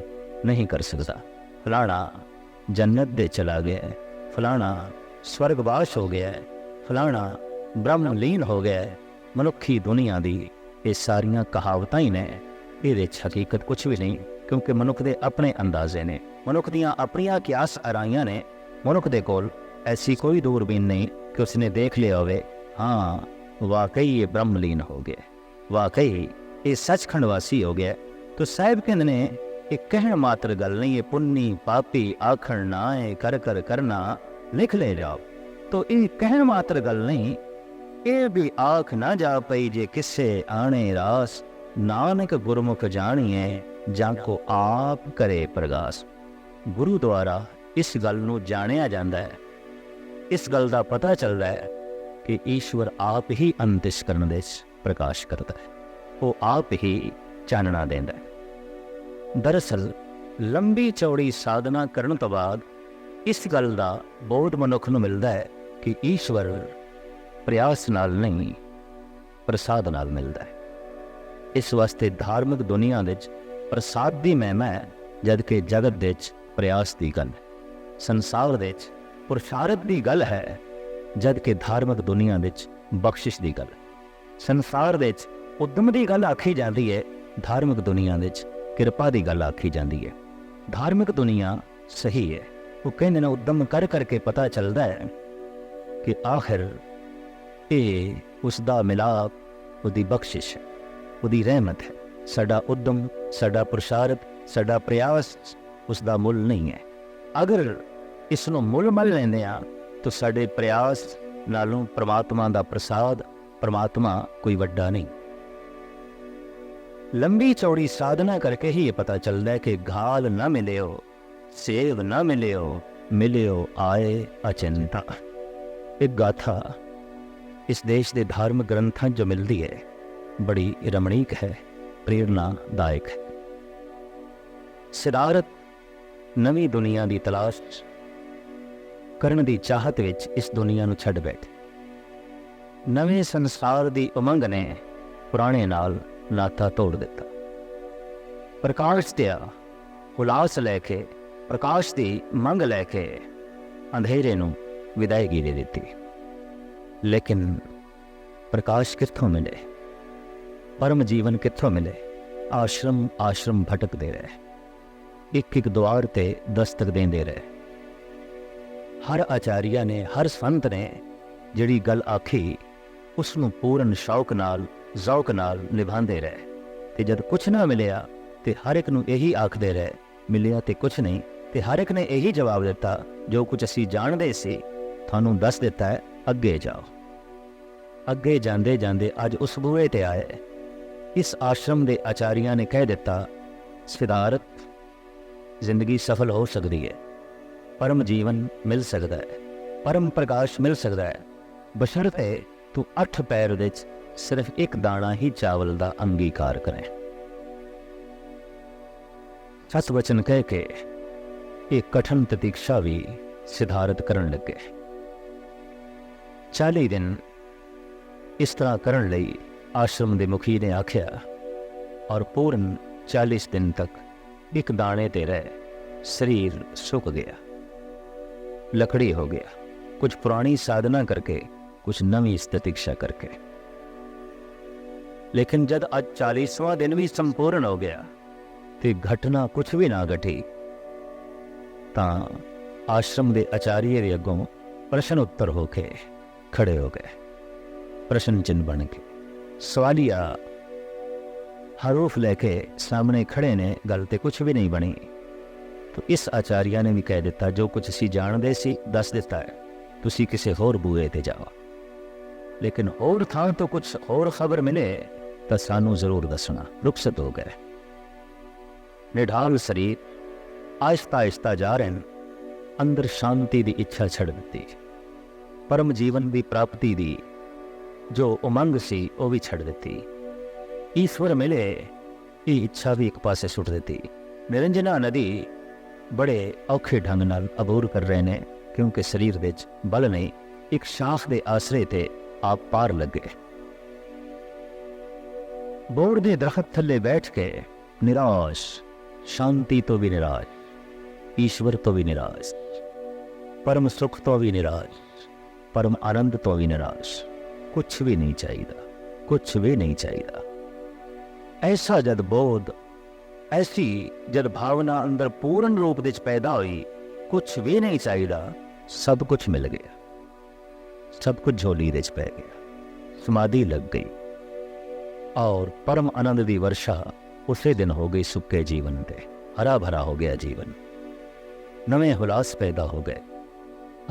ਨਹੀਂ ਕਰ ਸਕਦਾ। ਫਲਾਣਾ ਜੰਨਤ ਦੇ ਚਲਾ ਗਿਆ, ਫਲਾਣਾ ਸਵਰਗਵਾਸ ਹੋ ਗਿਆ, ਫਲਾਣਾ ਬ੍ਰਹਮ ਲੀਨ ਹੋ ਗਿਆ। ਮਨੁੱਖੀ ਦੁਨੀਆ ਦੀ ਇਹ ਸਾਰੀਆਂ ਕਹਾਵਤਾਂ ਹੀ ਨੇ, ਇਹਦੇ 'ਚ ਹਕੀਕਤ ਕੁਛ ਵੀ ਨਹੀਂ, ਕਿਉਂਕਿ ਮਨੁੱਖ ਦੇ ਆਪਣੇ ਅੰਦਾਜ਼ੇ ਨੇ, ਮਨੁੱਖ ਦੀਆਂ ਆਪਣੀਆਂ ਕਿਆਸ ਅਰਾਈਆਂ ਨੇ। ਮਨੁੱਖ ਦੇ ਕੋਲ ਐਸੀ ਕੋਈ ਦੂਰਬੀਨ ਨਹੀਂ ਕਿ ਉਸਨੇ ਦੇਖ ਲਿਆ ਹੋਵੇ ਹਾਂ ਵਾਕਈ ਇਹ ਬ੍ਰਹਮ ਲੀਨ ਹੋ ਗਿਆ, ਵਾਕਈ ਇਹ ਸੱਚਖੰਡ ਵਾਸੀ ਹੋ ਗਿਆ। ਤੋ ਸਾਹਿਬ ਕਹਿੰਦੇ ਨੇ ਇਹ ਕਹਿਣ ਮਾਤਰ ਗੱਲ ਨਹੀਂ, ਇਹ ਪੁੰਨੀ ਪਾਪੀ ਆਖਣ ਨਾ ਹੈ ਕਰ ਕਰ ਕਰਨਾ ਲਿਖ ਲੈ ਜਾਓ। ਤੋ ਇਹ ਕਹਿਣ ਮਾਤਰ ਗੱਲ ਨਹੀਂ, ਇਹ ਵੀ ਆਖ ਨਾ ਜਾ ਪਈ ਜੇ ਕਿਸੇ ਆਣੇ ਰਾਸ, ਨਾਨਕ ਗੁਰਮੁਖ ਜਾਣੀਏ ਜਾਂ ਕੋ ਆਪ ਕਰੇ ਪ੍ਰਗਾਸ। ਗੁਰੂ ਦੁਆਰਾ ਇਸ ਗੱਲ ਨੂੰ ਜਾਣਿਆ ਜਾਂਦਾ ਹੈ, ਇਸ ਗੱਲ ਦਾ ਪਤਾ ਚੱਲਦਾ ਹੈ ਕਿ ਈਸ਼ਵਰ ਆਪ ਹੀ ਅੰਤਿਸ਼ ਕਰਨ ਦੇ ਪ੍ਰਕਾਸ਼ ਕਰਦਾ ਹੈ, ਉਹ ਆਪ ਹੀ ਚਾਨਣਾ ਦਿੰਦਾ ਹੈ। ਦਰਅਸਲ ਲੰਬੀ ਚੌੜੀ ਸਾਧਨਾ ਕਰਨ ਤੋਂ ਬਾਅਦ ਇਸ ਗੱਲ ਦਾ ਬੋਧ ਮਨੁੱਖ ਨੂੰ ਮਿਲਦਾ ਹੈ ਕਿ ਈਸ਼ਵਰ ਪ੍ਰਯਾਸ ਨਾਲ ਨਹੀਂ, ਪ੍ਰਸਾਦ ਨਾਲ ਮਿਲਦਾ ਹੈ। ਇਸ ਵਾਸਤੇ ਧਾਰਮਿਕ ਦੁਨੀਆ ਵਿੱਚ ਪ੍ਰਸਾਦ ਦੀ ਮਹਿਮਾ ਹੈ, ਜਦ ਕਿ ਜਗਤ ਵਿੱਚ ਪ੍ਰਯਾਸ ਦੀ ਗੱਲ ਹੈ। ਸੰਸਾਰ ਵਿੱਚ ਪੁਰਸ਼ਾਰਥ ਦੀ ਗੱਲ ਹੈ, ਜਦ ਕਿ ਧਾਰਮਿਕ ਦੁਨੀਆ ਵਿੱਚ ਬਖਸ਼ਿਸ਼ ਦੀ ਗੱਲ ਹੈ। ਸੰਸਾਰ ਵਿੱਚ ਉਦਮ ਦੀ ਗੱਲ ਆਖੀ ਜਾਂਦੀ ਹੈ, ਧਾਰਮਿਕ ਦੁਨੀਆ ਵਿੱਚ ਕਿਰਪਾ ਦੀ ਗੱਲ ਆਖੀ ਜਾਂਦੀ ਹੈ। ਧਾਰਮਿਕ ਦੁਨੀਆ ਸਹੀ ਹੈ, ਉਹ ਕਹਿੰਦੇ ਨੇ ਉਦਮ ਕਰ ਕਰਕੇ ਪਤਾ ਚੱਲਦਾ ਹੈ ਕਿ ਆਖਿਰ ਇਹ ਉਸ ਦਾ ਮਿਲਾਪ, ਉਹਦੀ ਬਖਸ਼ਿਸ਼ ਹੈ, ਉਹਦੀ ਰਹਿਮਤ ਹੈ। ਸਾਡਾ ਉਦਮ, ਸਾਡਾ ਪੁਰਸ਼ਾਰਥ, ਸਾਡਾ ਪ੍ਰਯਾਸ ਉਸ ਦਾ ਮੁੱਲ ਨਹੀਂ ਹੈ। ਅਗਰ ਇਸ ਨੂੰ ਮੁੱਲ ਮੰਨ ਲੈਂਦੇ ਹਾਂ ਤਾਂ ਸਾਡੇ ਪ੍ਰਯਾਸ ਨਾਲੋਂ ਪਰਮਾਤਮਾ ਦਾ ਪ੍ਰਸਾਦ, ਪਰਮਾਤਮਾ ਕੋਈ ਵੱਡਾ ਨਹੀਂ। ਲੰਬੀ ਚੌੜੀ ਸਾਧਨਾ ਕਰਕੇ ਹੀ ਇਹ ਪਤਾ ਚੱਲਦਾ ਹੈ ਕਿ ਘਾਲ ਨਾ ਮਿਲਿਓ, ਸੇਵ ਨਾ ਮਿਲਿਓ, ਮਿਲਿਓ ਆਏ ਅਚਿੰਤਾ। ਇੱਕ ਗਾਥਾ ਇਸ ਦੇਸ਼ ਦੇ ਧਾਰਮਿਕ ਗ੍ਰੰਥਾਂ 'ਚ ਜੋ ਮਿਲਦੀ ਹੈ, ਬੜੀ ਰਮਣੀਕ ਹੈ, ਪ੍ਰੇਰਨਾਦਾਇਕ ਹੈ। ਸਿਦਾਰਤ ਨਵੀਂ ਦੁਨੀਆ ਦੀ ਤਲਾਸ਼ ਕਰਨ ਦੀ ਚਾਹਤ ਵਿੱਚ ਇਸ ਦੁਨੀਆ ਨੂੰ ਛੱਡ ਬੈਠੇ। ਨਵੇਂ ਸੰਸਾਰ ਦੀ ਉਮੰਗ ਨੇ ਪੁਰਾਣੇ ਨਾਲ ਨਾਤਾ ਤੋੜ ਦਿੱਤਾ। ਪ੍ਰਕਾਸ਼ ਤੇ ਹੁਲਾਸ ਲੈ ਕੇ, ਪ੍ਰਕਾਸ਼ ਦੀ ਮੰਗ ਲੈ ਕੇ ਅੰਧੇਰੇ ਨੂੰ ਵਿਦਾਇਗੀ ਦੇ ਦਿੱਤੀ। ਲੇਕਿਨ ਪ੍ਰਕਾਸ਼ ਕਿੱਥੋਂ ਮਿਲੇ, ਪਰਮ ਜੀਵਨ ਕਿੱਥੋਂ ਮਿਲੇ? ਆਸ਼ਰਮ ਆਸ਼ਰਮ ਭਟਕਦੇ ਰਹੇ, ਇੱਕ ਇੱਕ ਦੁਆਰ ਤੇ ਦਸਤਕ ਦੇਂਦੇ ਰਹੇ। ਹਰ ਆਚਾਰੀਆ ਨੇ, ਹਰ ਸੰਤ ਨੇ ਜਿਹੜੀ ਗੱਲ ਆਖੀ ਉਸ ਨੂੰ ਪੂਰਨ ਸ਼ੌਕ ਨਾਲ, ਜ਼ੌਕ ਨਾਲ ਨਿਭਾਉਂਦੇ ਰਹੇ। ਤੇ ਜਦ ਕੁਛ ਨਾ ਮਿਲਿਆ ਤੇ ਹਰ ਇੱਕ ਨੂੰ ਇਹੀ ਆਖਦੇ ਰਹੇ, ਮਿਲਿਆ ਤੇ ਕੁਛ ਨਹੀਂ। ਤੇ ਹਰ ਇੱਕ ਨੇ ਇਹੀ ਜਵਾਬ ਦਿੱਤਾ, ਜੋ ਕੁਝ ਅਸੀਂ ਜਾਣਦੇ ਸੀ ਤੁਹਾਨੂੰ ਦੱਸ ਦਿੱਤਾ ਹੈ, ਅੱਗੇ ਜਾਓ। ਅੱਗੇ ਜਾਂਦੇ ਜਾਂਦੇ ਅੱਜ ਉਸ ਬੂਹੇ ਤੇ ਆਏ। ਇਸ ਆਸ਼ਰਮ ਦੇ ਆਚਾਰੀਆਂ ਨੇ ਕਹਿ ਦਿੱਤਾ, ਸਿਦਾਰਤ ਜ਼ਿੰਦਗੀ ਸਫਲ ਹੋ ਸਕਦੀ ਹੈ, ਪਰਮ ਜੀਵਨ ਮਿਲ ਸਕਦਾ ਹੈ, ਪਰਮ ਪ੍ਰਕਾਸ਼ ਮਿਲ ਸਕਦਾ ਹੈ, ਬਸ਼ਰਤੇ ਤੂੰ 8 ਪੈਰ ਵਿੱਚ ਸਿਰਫ ਇੱਕ ਦਾਣਾ ਹੀ ਚਾਵਲ ਦਾ ਅੰਗੀਕਾਰ ਕਰੇ। ਸਤ ਵਚਨ ਕਹਿ ਕੇ ਇਹ ਕਠਨ ਪ੍ਰਤੀਕਸ਼ਾ ਵੀ ਸਿਧਾਰਤ ਕਰਨ ਲੱਗੇ। 40 ਦਿਨ ਇਸ ਤਰ੍ਹਾਂ ਕਰਨ ਲਈ ਆਸ਼ਰਮ ਦੇ ਮੁਖੀ ਨੇ ਆਖਿਆ, ਔਰ ਪੂਰਨ 40 ਦਿਨ ਤੱਕ ਇੱਕ ਦਾਣੇ ਤੇ ਰਹਿ ਸਰੀਰ ਸੁੱਕ ਗਿਆ, ਲੱਕੜੀ ਹੋ ਗਿਆ। ਕੁਝ ਪੁਰਾਣੀ ਸਾਧਨਾ ਕਰਕੇ, ਕੁਝ ਨਵੀਂ ਪ੍ਰਤੀਕਸ਼ਾ ਕਰਕੇ। ਲੇਕਿਨ ਜਦ ਅੱਜ 40ਵਾਂ ਦਿਨ ਵੀ ਸੰਪੂਰਨ ਹੋ ਗਿਆ ਤੇ ਘਟਨਾ ਕੁਝ ਵੀ ਨਾ ਘਟੀ, ਤਾਂ ਆਸ਼ਰਮ ਦੇ ਆਚਾਰੀਏ ਦੇ ਅੱਗੋਂ ਪ੍ਰਸ਼ਨ ਉੱਤਰ ਹੋ ਕੇ ਖੜੇ ਹੋ ਗਏ। ਪ੍ਰਸ਼ਨ ਚਿੰਨ੍ਹ ਬਣ ਕੇ ਸਵਾਲੀਆ ਹਰੂਫ ਲੈ ਕੇ ਸਾਹਮਣੇ ਖੜੇ ਨੇ, ਗੱਲ ਤੇ ਕੁਝ ਵੀ ਨਹੀਂ ਬਣੀ। ਤਾਂ ਇਸ ਆਚਾਰੀਆ ਨੇ ਵੀ ਕਹਿ ਦਿੱਤਾ, ਜੋ ਕੁਝ ਅਸੀਂ ਜਾਣਦੇ ਸੀ ਦੱਸ ਦਿੱਤਾ ਹੈ, ਤੁਸੀਂ ਕਿਸੇ ਹੋਰ ਬੂਹੇ ਤੇ ਜਾਓ। ਲੇਕਿਨ ਹੋਰ ਥਾਂ ਤੋਂ ਕੁਝ ਹੋਰ ਖਬਰ ਮਿਲੇ ਤਾਂ ਸਾਨੂੰ ਜ਼ਰੂਰ ਦੱਸਣਾ। ਰੁਖਸਤ ਹੋ ਗਏ। ਨਿਢਾਲ ਸਰੀਰ ਆਹਿਸਤਾ ਆਹਿਸਤਾ ਜਾ ਰਹੇ ਨੇ। ਅੰਦਰ ਸ਼ਾਂਤੀ ਦੀ ਇੱਛਾ ਛੱਡ ਦਿੱਤੀ, ਪਰਮ ਜੀਵਨ ਦੀ ਪ੍ਰਾਪਤੀ ਦੀ ਜੋ ਉਮੰਗ ਸੀ ਉਹ ਵੀ ਛੱਡ ਦਿੱਤੀ। ਈਸ਼ਵਰ ਮਿਲੇ ਇਹ ਇੱਛਾ ਵੀ ਇੱਕ ਪਾਸੇ ਸੁੱਟ ਦਿੱਤੀ। ਨਿਰੰਜਨਾ ਨਦੀ ਬੜੇ ਔਖੇ ਢੰਗ ਨਾਲ ਅਬੂਰ ਕਰ ਰਹੇ ਨੇ, ਕਿਉਂਕਿ ਸਰੀਰ ਵਿੱਚ ਬਲ ਨਹੀਂ। ਇੱਕ ਸ਼ਾਖ ਦੇ ਆਸਰੇ ਤੇ ਆਪ ਪਾਰ ਲੱਗੇ। ਬੋੜ ਦੇ ਦਰਖਤ ਥੱਲੇ ਬੈਠ ਕੇ ਨਿਰਾਸ਼, ਸ਼ਾਂਤੀ ਤੋਂ ਵੀ ਨਿਰਾਸ਼, ਈਸ਼ਵਰ ਤੋਂ ਵੀ ਨਿਰਾਸ਼, ਪਰਮ ਸੁਖ ਤੋਂ ਵੀ ਨਿਰਾਸ਼, ਪਰਮ ਆਨੰਦ ਤੋਂ ਵੀ ਨਿਰਾਸ਼। ਕੁਛ ਵੀ ਨਹੀਂ ਚਾਹੀਦਾ, ਕੁਛ ਵੀ ਨਹੀਂ ਚਾਹੀਦਾ। ਐਸਾ ਜਦ ਬੋਧ, ਐਸੀ ਜਦ ਭਾਵਨਾ ਅੰਦਰ ਪੂਰਨ ਰੂਪ ਵਿੱਚ ਪੈਦਾ ਹੋਈ, ਕੁਛ ਵੀ ਨਹੀਂ ਚਾਹੀਦਾ, ਸਭ ਕੁਛ ਮਿਲ ਗਿਆ, ਸਭ ਕੁਝ ਝੋਲੀ ਵਿੱਚ ਪੈ ਗਿਆ, ਸਮਾਧੀ ਲੱਗ ਗਈ। ਔਰ ਪਰਮ ਆਨੰਦ ਦੀ ਵਰਸ਼ਾ ਉਸੇ ਦਿਨ ਹੋ ਗਈ। ਸੁੱਕੇ ਜੀਵਨ ਤੇ ਹਰਾ ਭਰਾ ਹੋ ਗਿਆ ਜੀਵਨ, ਨਵੇਂ ਹੁਲਾਸ ਪੈਦਾ ਹੋ ਗਏ,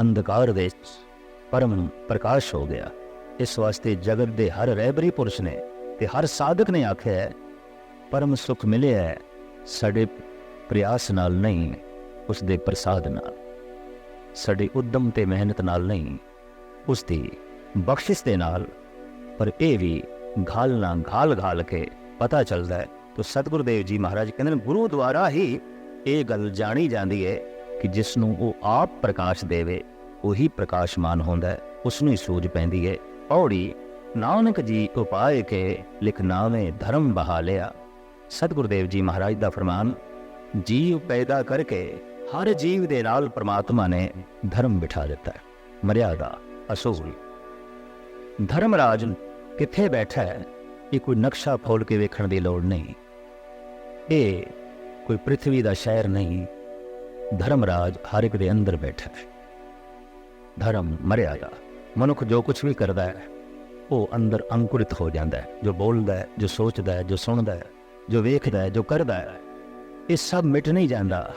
ਅੰਧਕਾਰ ਵਿੱਚ ਪਰਮ ਪ੍ਰਕਾਸ਼ ਹੋ ਗਿਆ। ਇਸ ਵਾਸਤੇ ਜਗਤ ਦੇ ਹਰ ਰਹਿਬਰੀ ਪੁਰਸ਼ ਨੇ ਤੇ ਹਰ ਸਾਧਕ ਨੇ ਆਖਿਆ, ਪਰਮ ਸੁਖ ਮਿਲਿਆ ਹੈ ਸਾਡੇ ਪ੍ਰਯਾਸ ਨਾਲ ਨਹੀਂ, ਉਸ ਦੇ ਪ੍ਰਸਾਦ ਨਾਲ, ਸਾਡੇ ਉਦਮ ਤੇ ਮਿਹਨਤ ਨਾਲ ਨਹੀਂ, ਉਸ ਦੀ ਬਖਸ਼ਿਸ਼ ਦੇ ਨਾਲ। ਪਰ ਇਹ ਵੀ ਘਾਲਣਾ ਘਾਲ ਕੇ ਪਤਾ ਚੱਲਦਾ ਹੈ। ਤਾਂ ਸਤਿਗੁਰਦੇਵ ਜੀ ਮਹਾਰਾਜ ਕਹਿੰਦੇ ਨੇ, ਗੁਰੂ ਦੁਆਰਾ ਹੀ ਇਹ ਗੱਲ ਜਾਣੀ ਜਾਂਦੀ ਹੈ ਕਿ ਜਿਸ ਨੂੰ ਉਹ ਆਪ ਪ੍ਰਕਾਸ਼ ਦੇਵੇ ਉਹੀ ਪ੍ਰਕਾਸ਼ਮਾਨ ਹੁੰਦਾ ਹੈ, ਉਸ ਨੂੰ ਹੀ ਸੂਝ ਪੈਂਦੀ ਹੈ। ਪੌੜੀ ਨਾਨਕ ਜੀ ਉਪਾਏ ਕੇ ਲਿਖ ਨਾਵੇਂ ਧਰਮ ਬਹਾ ਲਿਆ। ਸਤਿਗੁਰਦੇਵ ਜੀ ਮਹਾਰਾਜ ਦਾ ਫਰਮਾਨ, ਜੀਵ ਪੈਦਾ ਕਰਕੇ ਹਰ ਜੀਵ ਦੇ ਨਾਲ ਪ੍ਰਮਾਤਮਾ ਨੇ ਧਰਮ ਬਿਠਾ ਦਿੱਤਾ ਹੈ, ਮਰਿਆਦਾ, ਅਸੂਲ। ਧਰਮਰਾਜ ਕਿੱਥੇ ਬੈਠਾ ਹੈ, ਇਹ ਕੋਈ ਨਕਸ਼ਾ ਫੋਲ ਕੇ ਵੇਖਣ ਦੀ ਲੋੜ ਨਹੀਂ। ਇਹ ਕੋਈ ਪ੍ਰਿਥਵੀ ਦਾ ਸ਼ਹਿਰ ਨਹੀਂ। ਧਰਮਰਾਜ ਹਰ ਇੱਕ ਦੇ ਅੰਦਰ ਬੈਠਾ ਹੈ। ਧਰਮ, ਮਰਿਆਦਾ। ਮਨੁੱਖ ਜੋ ਕੁਛ ਵੀ ਕਰਦਾ ਹੈ ਉਹ ਅੰਦਰ ਅੰਕੁਰਿਤ ਹੋ ਜਾਂਦਾ ਹੈ। ਜੋ ਬੋਲਦਾ ਹੈ, ਜੋ ਸੋਚਦਾ ਹੈ, ਜੋ ਸੁਣਦਾ ਹੈ, ਜੋ ਵੇਖਦਾ ਹੈ, ਜੋ ਕਰਦਾ ਹੈ, ਇਹ ਸਭ ਮਿਟ ਨਹੀਂ ਜਾਂਦਾ।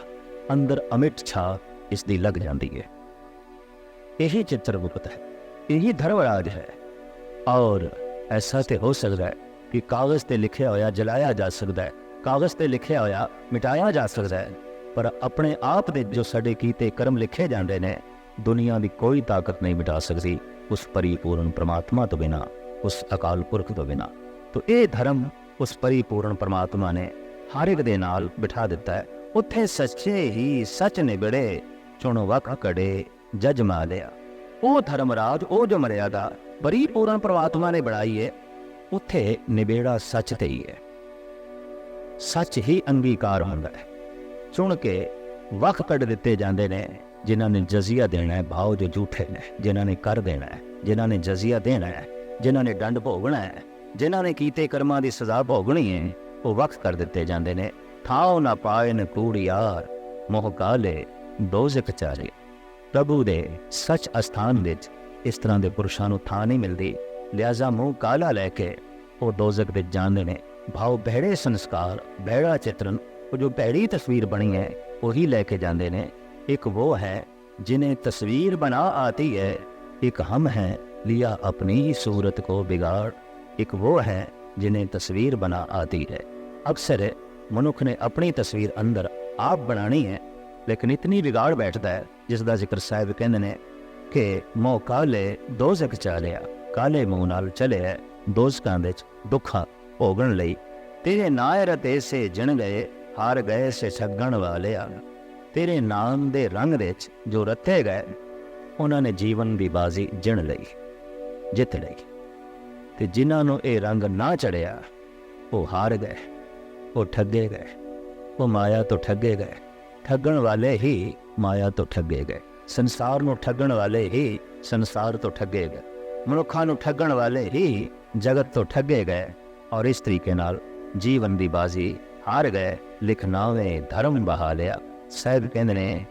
ਅੰਦਰ ਅਮਿਟ ਛਾਪ ਇਸ ਦੀ ਲੱਗ ਜਾਂਦੀ ਹੈ। ਇਹੀ ਚਿੱਤਰਗੁਪਤ ਹੈ, ਇਹੀ ਧਰਮਰਾਜ ਹੈ। ਔਰ ਐਸਾ ਤੇ ਹੋ ਸਕਦਾ ਹੈ ਕਿ ਕਾਗਜ਼ ਤੇ ਲਿਖਿਆ ਹੋਇਆ ਜਲਾਇਆ ਜਾ ਸਕਦਾ ਹੈ, ਕਾਗਜ਼ ਤੇ ਲਿਖਿਆ ਹੋਇਆ ਮਿਟਾਇਆ ਜਾ ਸਕਦਾ ਹੈ, ਪਰ ਆਪਣੇ ਆਪ ਦੇ ਜੋ ਸਾਡੇ ਕੀਤੇ ਕਰਮ ਲਿਖੇ ਜਾਂਦੇ ਨੇ, ਦੁਨੀਆ ਦੀ ਕੋਈ ਤਾਕਤ ਨਹੀਂ ਮਿਟਾ ਸਕਦੀ ਉਸ ਪਰਿਪੂਰਨ ਪ੍ਰਮਾਤਮਾ ਤੋਂ ਬਿਨਾ, ਉਸ ਅਕਾਲ ਪੁਰਖ ਤੋਂ ਬਿਨਾ। ਤੋ ਇਹ ਧਰਮ ਉਸ ਪਰਿਪੂਰਨ ਪ੍ਰਮਾਤਮਾ ਨੇ ਹਰ ਇੱਕ ਦੇ ਨਾਲ ਬਿਠਾ ਦਿੱਤਾ ਹੈ। ਉੱਥੇ ਸੱਚੇ ਹੀ ਸੱਚ ਨਿਬੜੇ, ਚੁਣ ਵਕ ਕੜੇ ਜਜ ਮਾਲਿਆ। ਉਹ ਧਰਮਰਾਜ, ਉਹ ਜੋ ਮਰਿਆਦਾ ਪਰਿਪੂਰਨ ਪ੍ਰਮਾਤਮਾ ਨੇ ਬਣਾਈ ਹੈ, ਉੱਥੇ ਨਿਬੇੜਾ ਸੱਚ ਤੇ ਹੀ ਹੈ। ਸੱਚ ਹੀ ਅੰਗੀਕਾਰ ਹੁੰਦਾ ਹੈ। ਚੁਣ ਕੇ ਵਕ ਕੱਢ ਦਿੱਤੇ ਜਾਂਦੇ ਨੇ ਜਿਨ੍ਹਾਂ ਨੇ ਜਜ਼ੀਆ ਦੇਣਾ ਹੈ, ਭਾਵ ਜੋ ਝੂਠੇ ਨੇ, ਜਿਨ੍ਹਾਂ ਨੇ ਕਰ ਦੇਣਾ ਹੈ, ਜਿਨ੍ਹਾਂ ਨੇ ਜਜ਼ੀਆ ਦੇਣਾ ਹੈ, ਜਿਨ੍ਹਾਂ ਨੇ ਦੰਡ ਭੋਗਣਾ ਹੈ, ਜਿਨ੍ਹਾਂ ਨੇ ਕੀਤੇ ਕਰਮਾਂ ਦੀ ਸਜ਼ਾ ਭੋਗਣੀ ਹੈ, ਉਹ ਵਕਤ ਕਰ ਦਿੱਤੇ ਜਾਂਦੇ ਨੇ। ਥਾਉ ਨਾ ਪਾਏ ਨ ਕੂੜਿਆਰ, ਮੋਹ ਕਾਲੇ ਦੋਜ਼ਖ ਚਾਰੇ। ਪ੍ਰਭੂ ਦੇ ਸੱਚ ਅਸਥਾਨ ਵਿੱਚ ਇਸ ਤਰ੍ਹਾਂ ਦੇ ਪੁਰਸ਼ਾਂ ਨੂੰ ਥਾਂ ਨਹੀਂ ਮਿਲਦੀ, ਲਿਹਾਜ਼ਾ ਮੂੰਹ ਕਾਲਾ ਲੈ ਕੇ ਉਹ ਦੋਜ਼ਖ ਵਿੱਚ ਜਾਂਦੇ ਨੇ। ਭਾਵ ਭੈੜੇ ਸੰਸਕਾਰ, ਭੈੜਾ ਚਿਤਰਨ, ਉਹ ਜੋ ਭੈੜੀ ਤਸਵੀਰ ਬਣੀ ਹੈ ਉਹੀ ਲੈ ਕੇ ਜਾਂਦੇ ਨੇ। एक वो है जिन्हें तस्वीर बना आती है, एक हम हैं लिया अपनी ही सूरत को बिगाड़। एक वो है जिन्हें तस्वीर बना आती है। अक्सर मनुख ने अपनी तस्वीर अंदर आप बनानी है, लेकिन इतनी बिगाड़ बैठता है जिसका जिक्र साहिब कहते हैं कि मोह काले दोज़ख चालिया, काले मुँह नाल चले दोज़खां विच दुखा भोगण लई। तेरे नाय रते से जिण गए, हार गए से छगण वाले आ। तेरे नाम दे रंग विच जो रथे गए, उन्होंने जीवन की बाजी जिण लई, जित लई। ते जिन्हां नूं इह रंग ना चढ़िया वो हार गए, वो ठगे गए, वो माया तो ठगे गए। ठगण वाले ही माया तो ठगे गए। संसार नूं ठगण वाले ही संसार तो ठगे गए। मनुखां नूं ठगण वाले ही जगत तो ठगे गए। और इस तरीके नाल जीवन की बाजी हार गए। लिख नावे धर्म बहा लिया। ਸਾਹਿਬ ਕਹਿੰਦੇ ਨੇ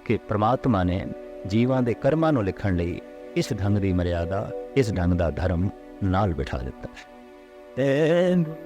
ਕਿ ਪ੍ਰਮਾਤਮਾ ਨੇ ਜੀਵਾਂ ਦੇ ਕਰਮਾਂ ਨੂੰ ਲਿਖਣ ਲਈ ਇਸ ਢੰਗ ਦੀ ਮਰਿਆਦਾ, ਇਸ ਢੰਗ ਦਾ ਧਰਮ ਨਾਲ ਬਿਠਾ ਦਿੱਤਾ ਹੈ। ਤੇ